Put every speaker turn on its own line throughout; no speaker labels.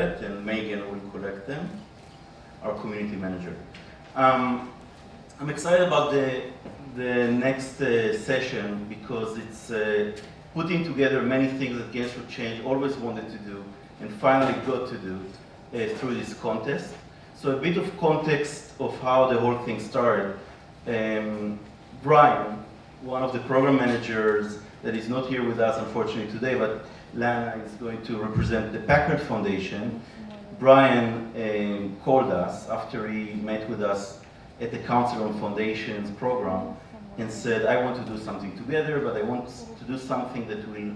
and Megan will collect them, our community manager. I'm excited about the next session because it's putting together many things that Games for Change always wanted to do and finally got to do through this contest. So a bit of context of how the whole thing started. Brian, one of the program managers that is not here with us unfortunately today, but Lana is going to represent the Packard Foundation. Brian called us after he met with us at the Council on Foundations program and said, I want to do something together, but I want to do something that will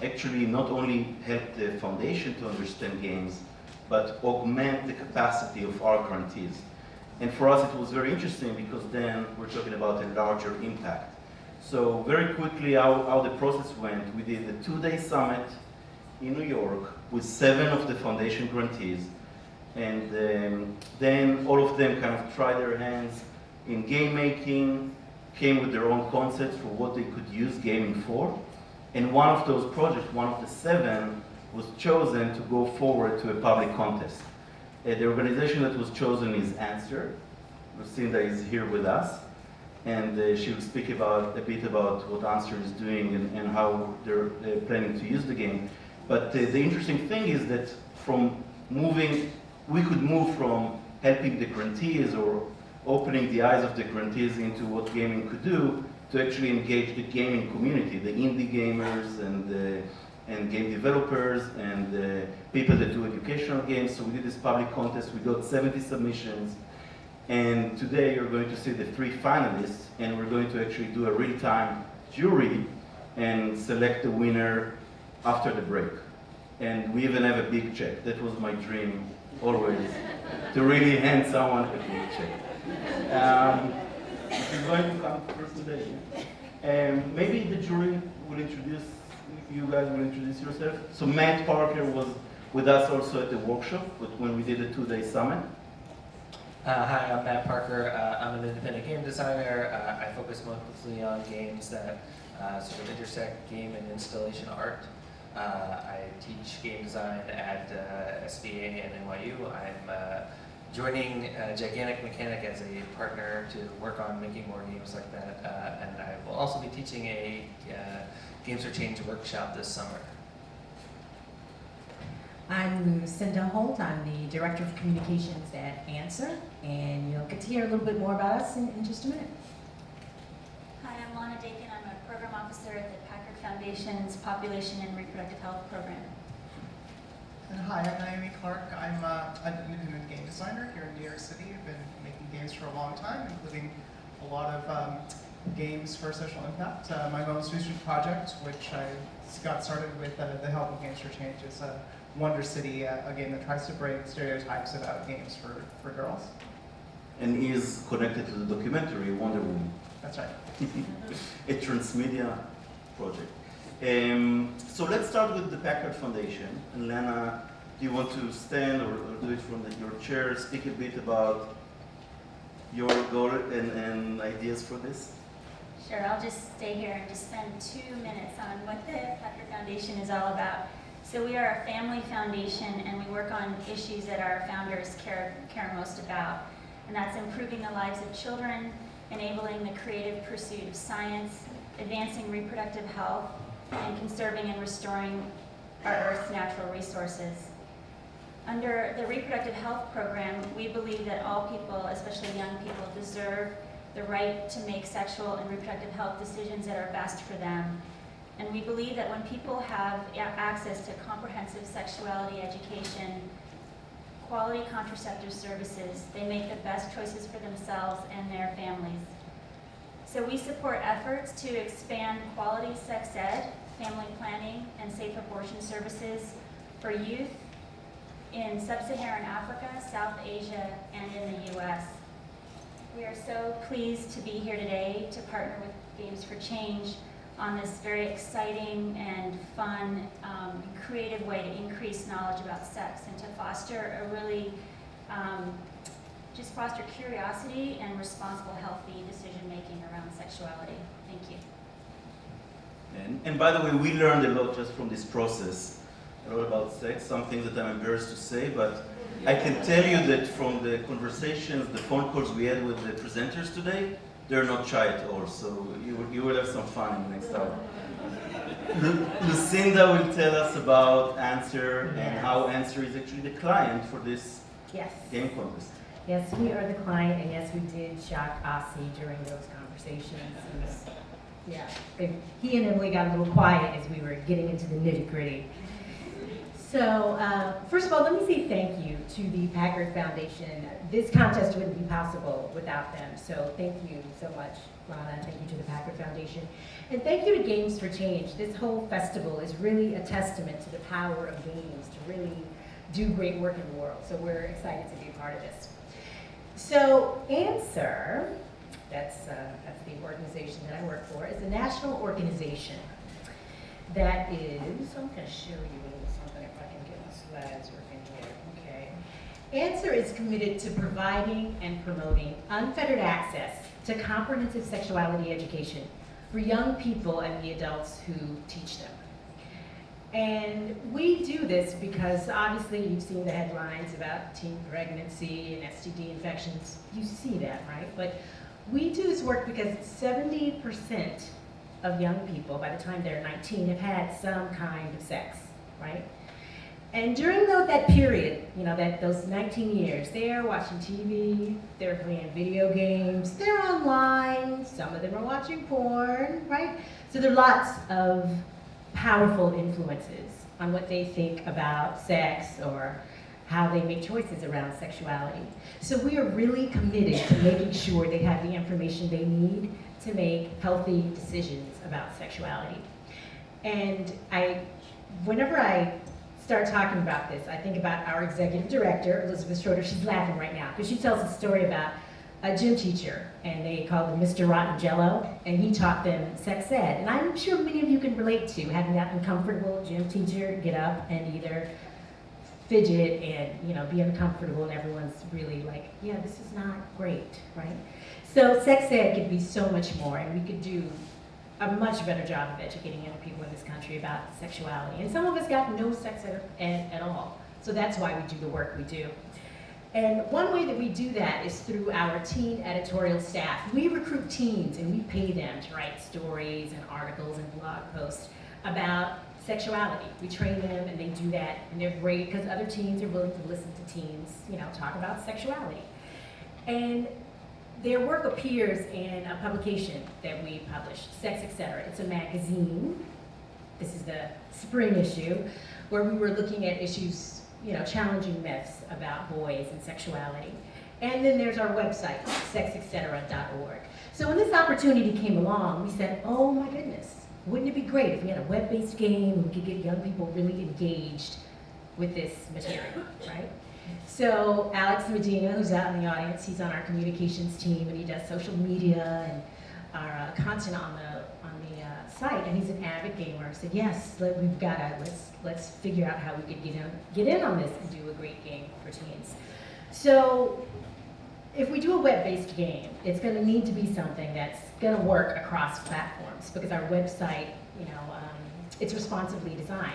actually not only help the foundation to understand games, but augment the capacity of our grantees. And for us it was very interesting because then we're talking about a larger impact. So very quickly how the process went, we did a 2-day summit in New York with 7 of the foundation grantees. And then all of them kind of tried their hands in game making, came with their own concepts for what they could use gaming for. And one of those projects, one of the 7, was chosen to go forward to a public contest. The organization that was chosen is Answer. Lucinda is here with us. And she will speak a bit about what Answer is doing and how they're planning to use the game. But the interesting thing is that we could move from helping the grantees or opening the eyes of the grantees into what gaming could do to actually engage the gaming community, the indie gamers and game developers and people that do educational games. So we did this public contest, we got 70 submissions. And today you're going to see the 3 finalists, and we're going to actually do a real-time jury and select the winner after the break. And we even have a big check. That was my dream always, to really hand someone a big check. She's going to come first today. Maybe the jury will introduce, you guys will introduce yourself. So Matt Parker was with us also at the workshop when we did a 2-day summit.
Hi, I'm Matt Parker. I'm an independent game designer. I focus mostly on games that sort of intersect game and installation art. I teach game design at SVA and NYU. I'm joining Gigantic Mechanic as a partner to work on making more games like that. And I will also be teaching a Games for Change workshop this summer.
I'm Lucinda Holt. I'm the Director of Communications at Answer, and you'll get to hear a little bit more about us in just a minute.
Hi, I'm Lana Dakin. I'm a Program Officer at the Packard Foundation's Population and Reproductive Health Program.
And hi, I'm Naomi Clark. I'm an independent game designer here in New York City. I've been making games for a long time, including a lot of games for social impact. My most recent project, which I got started with the help of Games for Change, is Wonder City, a game that tries to break stereotypes about games for girls.
And he is connected to the documentary Wonder Woman.
That's right.
A transmedia project. So let's start with the Packard Foundation. And Lana, do you want to stand or do it from your chair, speak a bit about your goal and ideas for this?
Sure, I'll just stay here and just spend 2 minutes on what the Packard Foundation is all about. So we are a family foundation, and we work on issues that our founders care most about. And that's improving the lives of children, enabling the creative pursuit of science, advancing reproductive health, and conserving and restoring our Earth's natural resources. Under the reproductive health program, we believe that all people, especially young people, deserve the right to make sexual and reproductive health decisions that are best for them. And we believe that when people have access to comprehensive sexuality education, quality contraceptive services, they make the best choices for themselves and their families. So we support efforts to expand quality sex ed, family planning, and safe abortion services for youth in sub-Saharan Africa, South Asia, and in the US. We are so pleased to be here today to partner with Games for Change on this very exciting and fun, creative way to increase knowledge about sex and to foster a really, just foster curiosity and responsible, healthy decision-making around sexuality. Thank you.
And by the way, we learned a lot just from this process a lot about sex, some things that I'm embarrassed to say, but I can tell you that from the conversations, the phone calls we had with the presenters today, they're not shy at all, so you will have some fun in the next hour. Lucinda will tell us about Answer and how Answer is actually the client for this
Yes.
game contest.
Yes, we are the client, and yes, we did shock Ossie during those conversations. Yeah, he and Emily got a little quiet as we were getting into the nitty-gritty. So, first of all, let me say thank you to the Packard Foundation. This contest wouldn't be possible without them, so thank you so much, Rana, and thank you to the Packard Foundation. And thank you to Games for Change. This whole festival is really a testament to the power of games to really do great work in the world, so we're excited to be a part of this. So, Answer, that's the organization that I work for, is a national organization that is, I'm going to show you a little something if I can get my slides working here. Okay. Answer is committed to providing and promoting unfettered access to comprehensive sexuality education for young people and the adults who teach them. And we do this because obviously you've seen the headlines about teen pregnancy and STD infections. You see that, right? But we do this work because 70% of young people, by the time they're 19, have had some kind of sex, right? And during that period, those 19 years, they're watching TV, they're playing video games, they're online, some of them are watching porn, right? So there are lots of powerful influences on what they think about sex or how they make choices around sexuality. So we are really committed to making sure they have the information they need to make healthy decisions about sexuality. And whenever I start talking about this, I think about our executive director, Elizabeth Schroeder. She's laughing right now because she tells a story about a gym teacher, and they called him Mr. Rotten Jello, and he taught them sex ed. And I'm sure many of you can relate to having that uncomfortable gym teacher get up and either fidget and be uncomfortable, and everyone's really like, yeah, this is not great, right? So sex ed could be so much more, and we could do a much better job of educating young people in this country about sexuality. And some of us got no sex ed at all. So that's why we do the work we do. And one way that we do that is through our teen editorial staff. We recruit teens and we pay them to write stories and articles and blog posts about sexuality. We train them and they do that, and they're great because other teens are willing to listen to teens, talk about sexuality. And their work appears in a publication that we publish, Sex Etc. It's a magazine. This is the spring issue, where we were looking at issues, challenging myths about boys and sexuality. And then there's our website, sexetc.org. So when this opportunity came along, we said, oh my goodness, wouldn't it be great if we had a web-based game and we could get young people really engaged with this material, right? So Alex Medina, who's out in the audience, he's on our communications team, and he does social media and our content on the site, and he's an avid gamer. Said, yes, let's figure out how we could get in on this and do a great game for teens. So if we do a web-based game, it's going to need to be something that's going to work across platforms, because our website, it's responsively designed.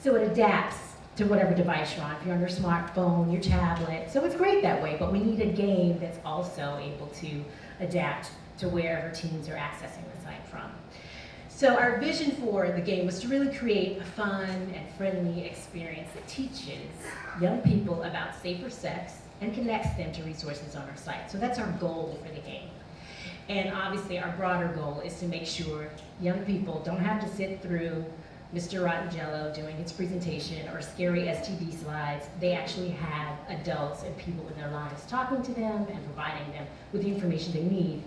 So it adapts to whatever device you're on. If you're on your smartphone, your tablet. So it's great that way, but we need a game that's also able to adapt to wherever teens are accessing the site from. So our vision for the game was to really create a fun and friendly experience that teaches young people about safer sex and connects them to resources on our site. So that's our goal for the game. And obviously our broader goal is to make sure young people don't have to sit through Mr. Rotten Jello doing his presentation or scary STD slides. They actually have adults and people in their lives talking to them and providing them with the information they need.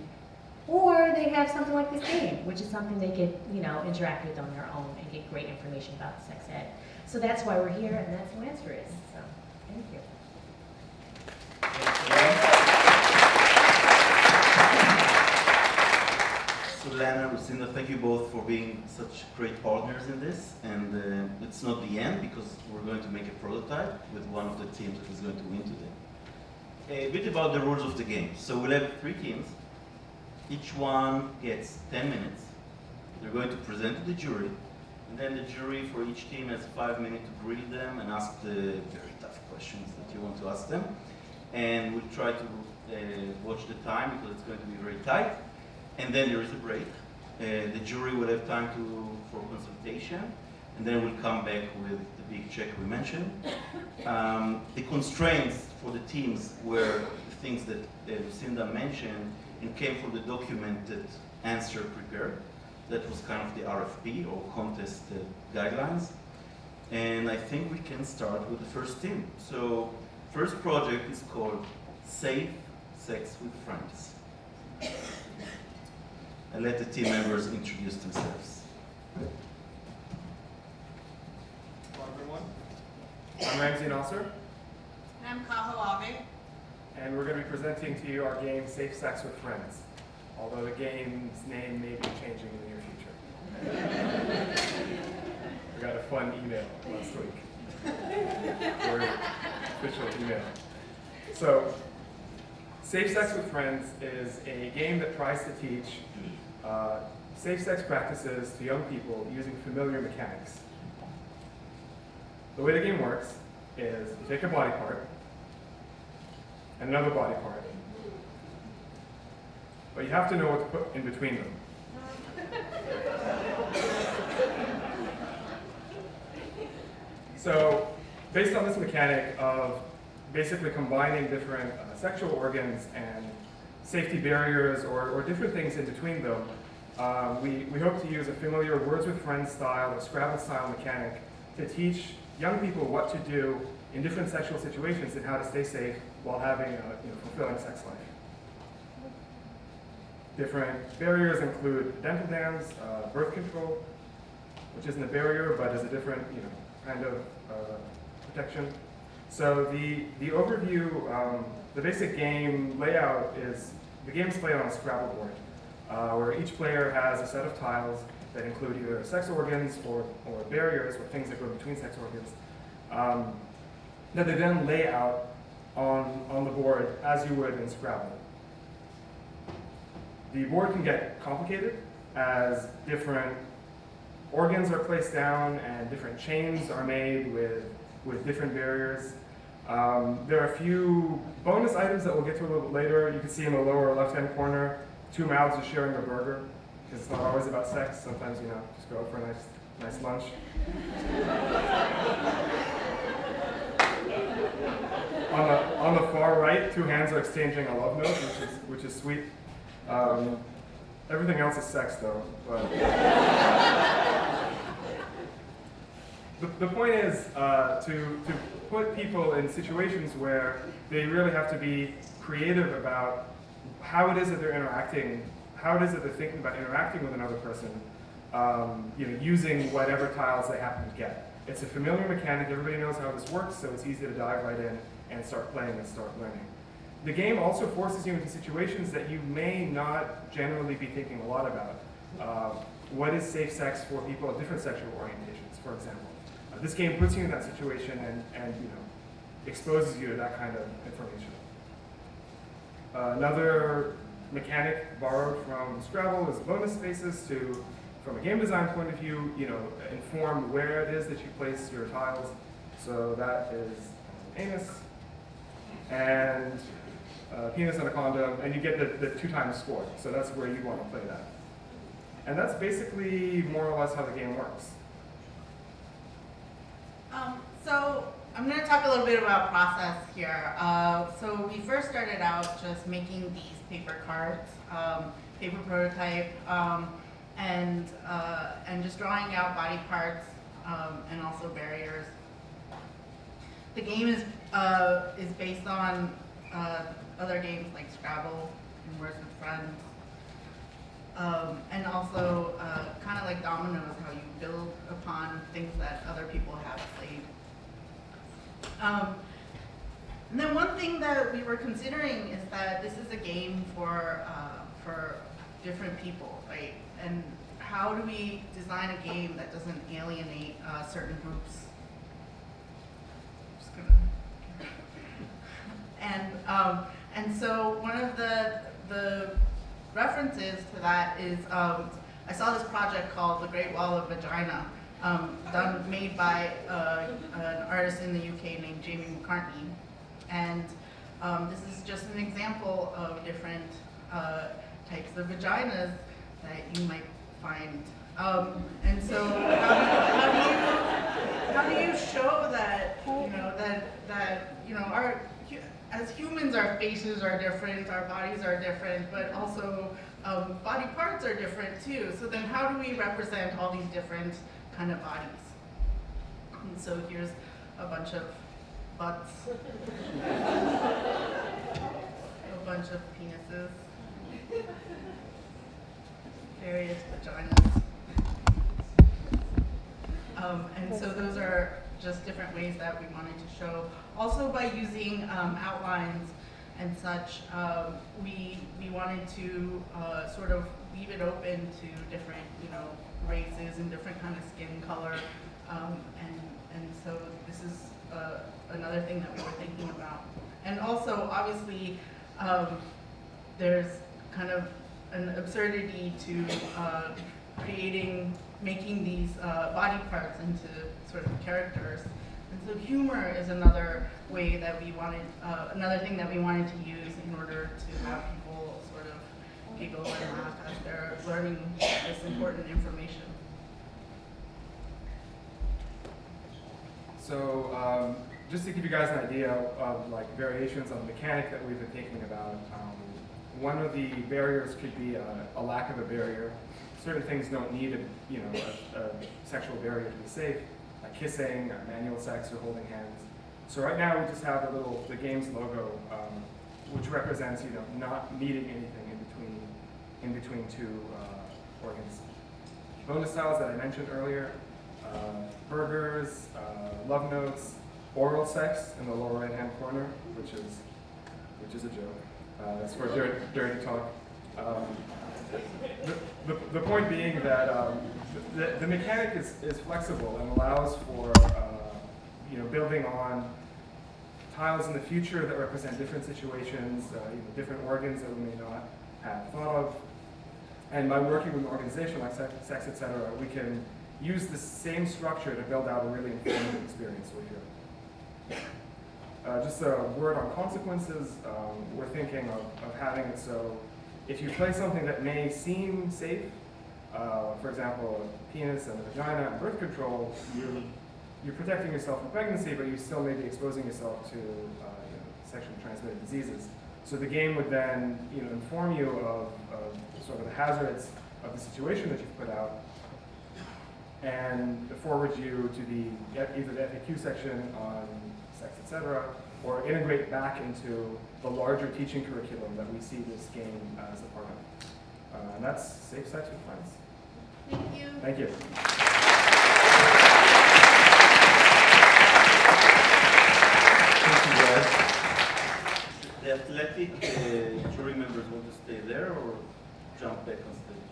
Or they have something like this game, which is something they could, interact with on their own and get great information about sex ed. So that's why we're here, and that's what Answer is. So, thank you.
So Lana, Lucinda, thank you both for being such great partners in this. And it's not the end, because we're going to make a prototype with one of the teams that is going to win today. A bit about the rules of the game. So we'll have 3 teams. Each one gets 10 minutes. They're going to present to the jury And then the jury for each team has 5 minutes to grill them and ask the very tough questions that you want to ask them. And we'll try to watch the time because it's going to be very tight. And then there is a break. The jury will have time for consultation, and then we'll come back with the big check we mentioned. The constraints for the teams were the things that Lucinda mentioned and came from the documented answer prepared. That was kind of the RFP or contest guidelines. And I think we can start with the first team. So first project is called Safe Sex with Friends. I'll let the team members introduce themselves.
Hello everyone. I'm Ramsey Nasser.
And I'm Kaho Abe.
And we're going to be presenting to you our game Safe Sex with Friends, although the game's name may be changing in the near future. We got a fun email last week. Very official email. So, Safe Sex with Friends is a game that tries to teach safe sex practices to young people using familiar mechanics. The way the game works is you take a body part and another body part, but you have to know what to put in between them. So, based on this mechanic of basically combining different sexual organs and safety barriers or different things in between them, we hope to use a familiar Words with Friends style or Scrabble style mechanic to teach young people what to do in different sexual situations and how to stay safe while having a fulfilling sex life. Different barriers include dental dams, birth control, which isn't a barrier but is a different kind of protection. So the overview, the basic game layout is, the game's played on a Scrabble board, where each player has a set of tiles that include either sex organs or barriers, or things that go between sex organs, that they then lay out on the board as you would in Scrabble. The board can get complicated as different organs are placed down and different chains are made with different barriers. There are a few bonus items that we'll get to a little bit later. You can see in the lower left-hand corner, 2 mouths are sharing a burger, because it's not always about sex. Sometimes, just go out for a nice lunch. On the far right, 2 hands are exchanging a love note, which is sweet. Everything else is sex, though. But the point is to put people in situations where they really have to be creative about how it is that they're interacting, how it is that they're thinking about interacting with another person, using whatever tiles they happen to get. It's a familiar mechanic, everybody knows how this works, so it's easy to dive right in and start playing and start learning. The game also forces you into situations that you may not generally be thinking a lot about. What is safe sex for people of different sexual orientations, for example? This game puts you in that situation and exposes you to that kind of information. Another mechanic borrowed from Scrabble is bonus spaces to, from a game design point of view, inform where it is that you place your tiles. So that is anus and penis and a condom, and you get the 2 times score. So that's where you want to play that. And that's basically more or less how the game works.
So I'm going to talk a little bit about process here. So we first started out just making these paper cards, paper prototype, and just drawing out body parts and also barriers. The game is based on other games like Scrabble and Words with Friends, and also kind of like dominoes, how you build upon things that other people have played. And then one thing that we were considering is that this is a game for different people, right? And how do we design a game that doesn't alienate certain groups? Just gonna and so one of the references to that is I saw this project called The Great Wall of Vagina, made by an artist in the UK named Jamie McCartney. And this is just an example of different types of vaginas that you might find. And so how do you show that, as humans, our faces are different, our bodies are different, but also body parts are different too. So then how do we represent all these different kind of bodies? And so here's a bunch of butts, a bunch of penises, various vaginas. And so those are just different ways that we wanted to show. Also by using outlines and such, we wanted to sort of leave it open to different, races and different kind of skin color. And so this is another thing that we were thinking about. And also, obviously, there's kind of an absurdity to making these body parts into sort of characters. And so humor is another way that we wanted, another thing that we wanted to use in order to have people sort of giggle and laugh as they're learning this important information.
So just to give you guys an idea of like variations on the mechanic that we've been thinking about, one of the barriers could be a lack of a barrier. Certain things don't need a sexual barrier to be safe, like kissing, manual sex, or holding hands. So right now we just have the game's logo, which represents not needing anything in between two organs. Bonus styles that I mentioned earlier, burgers, love notes, oral sex in the lower right-hand corner, which is a joke. That's for dirty talk. The point being that the mechanic is flexible and allows for building on tiles in the future that represent different situations, different organs that we may not have thought of. And by working with an organization like Sex, etc., we can use the same structure to build out a really informative experience with you. Just a word on consequences. We're thinking of having it so if you play something that may seem safe, for example, a penis and a vagina and birth control, you're protecting yourself from pregnancy, but you still may be exposing yourself to sexually transmitted diseases. So the game would then inform you of sort of the hazards of the situation that you've put out, and forward you to either the FAQ section on sex, etc., or integrate back into the larger teaching curriculum that we see this game as a part of. And that's Safe Sex with Friends.
Thank you.
Thank you.
Thank you, guys. The athletic jury members want to stay there or jump back on stage?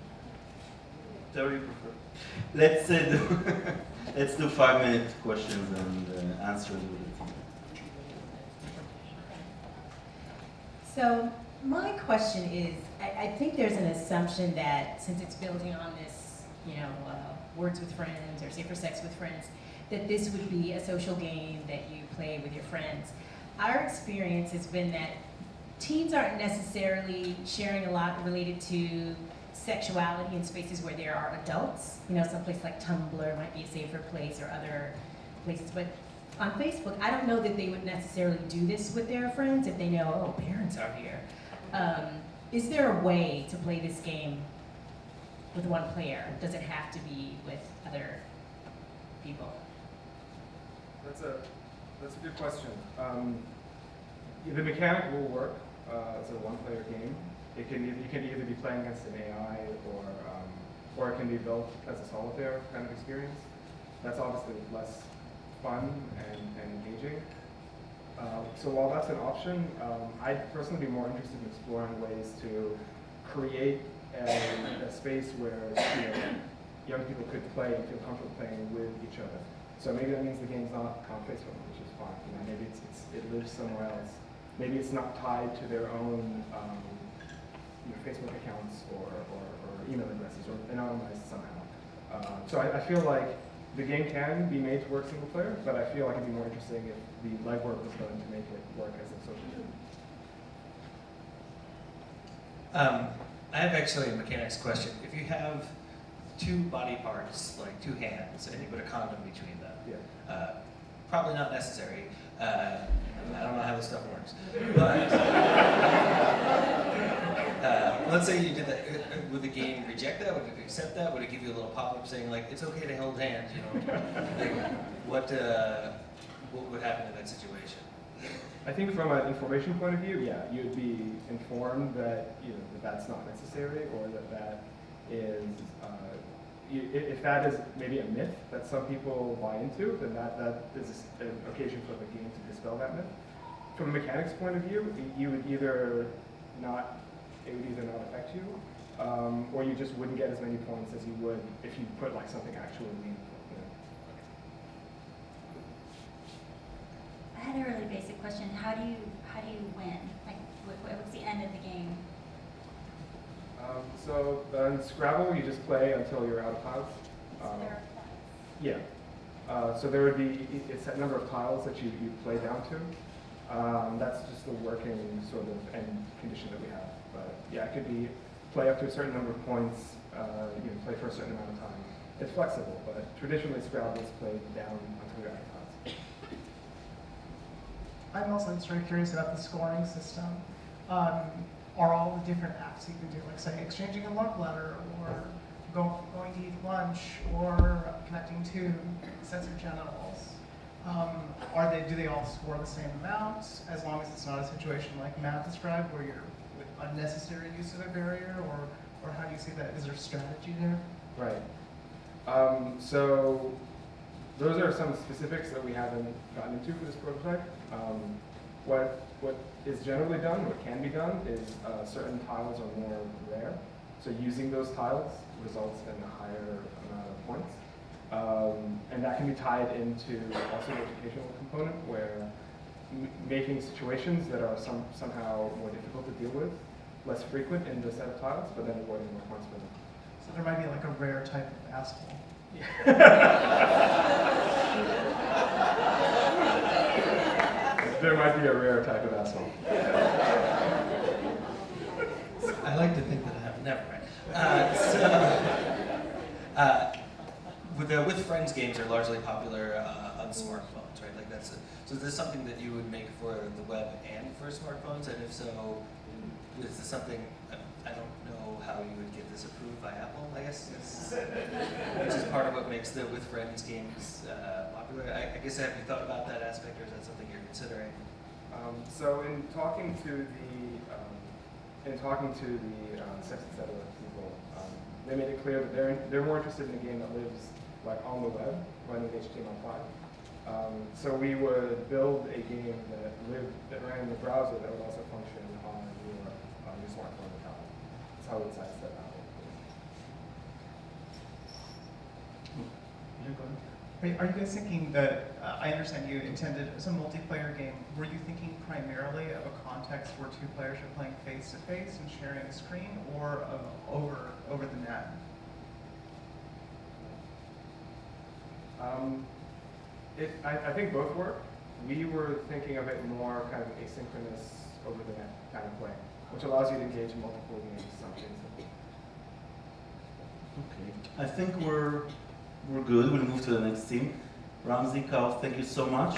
Whatever you prefer. Let's do 5-minute questions and answers with the team.
So my question is, I think there's an assumption that since it's building on this, words with friends or safer sex with friends, that this would be a social game that you play with your friends. Our experience has been that teens aren't necessarily sharing a lot related to sexuality in spaces where there are adults. Some place like Tumblr might be a safer place or other places, but on Facebook, I don't know that they would necessarily do this with their friends if they know, oh, parents are here. Is there a way to play this game with one player? Does it have to be with other people?
That's a good question. The mechanic will work as a one-player game. You can either be playing against an AI or it can be built as a solitaire kind of experience. That's obviously less fun and engaging. So while that's an option, I'd personally be more interested in exploring ways to create a space where young people could play and feel comfortable playing with each other. So maybe that means the game's not on Facebook, which is fine. Maybe it lives somewhere else. Maybe it's not tied to their own Facebook accounts or email addresses or anonymized somehow. So I feel like The game can be made to work single player, but I feel like it'd be more interesting if the legwork was done to make it work as a social game.
I have actually a mechanics question. If you have two body parts, like two hands, and you put a condom between them,
Yeah.
probably not necessary. I don't know how this stuff works. But let's say you did that. Would the game reject that? Would it accept that? Would it give you a little pop-up saying, like, it's okay to hold hands, you know? Like, what would happen in that situation?
I think from an information point of view, yeah, you'd be informed that that that's not necessary, or that is if that is maybe a myth that some people buy into, then that is an occasion for the game to dispel that myth. From a mechanics point of view, it would either not affect you, or you just wouldn't get as many points as you would if you put like something actually meaningful.
I had a really basic question. How do you win? Like, what's the end of the game?
So in Scrabble, you just play until you're out of tiles. Yeah. So there would be a set number of tiles that you play down to. That's just the working sort of end condition that we have. But yeah, it could be play up to a certain number of points, play for a certain amount of time. It's flexible, but traditionally Scrabble is played down until you're out of tiles.
I'm also sort of curious about the scoring system. Are all the different apps you can do, like say exchanging a love letter, or going to eat lunch, or connecting to sets of genitals? Do they all score the same amount, as long as it's not a situation like Matt described, where you're with unnecessary use of a barrier, or how do you see that? Is there strategy there?
Right. So those are some specifics that we haven't gotten into for this prototype. What is generally done, what can be done, is certain tiles are more rare. So using those tiles results in a higher amount of points. And that can be tied into also an educational component, where making situations that are somehow more difficult to deal with less frequent in the set of tiles, but then avoiding more points for them.
So there might be like a rare type of asshole.
There might be a rare type of asshole.
I like to think that I have. Never mind. With friends games are largely popular on smartphones, right? Like so is this something that you would make for the web and for smartphones? And if so, is this something? I don't know how you would get this approved by Apple, I guess, which is part of what makes the with friends games popular. I guess, have you thought about that aspect, or is that something you're considering?
So in talking to the Sex Etc. people, they made it clear that they're more interested in a game that lives like on the web, running HTML5. So we would build a game that ran in the browser that would also function on your smartphone or tablet. That's how we decided to set that up.
Are you guys thinking that, I understand you intended as a multiplayer game, were you thinking primarily of a context where two players are playing face-to-face and sharing a screen, or over the net?
I think both work. We were thinking of it more kind of asynchronous over the net kind of play, which allows you to engage in multiple games simultaneously.
Okay, I think we're good. We'll move to the next team. Ramsey, Kaho, thank you so much.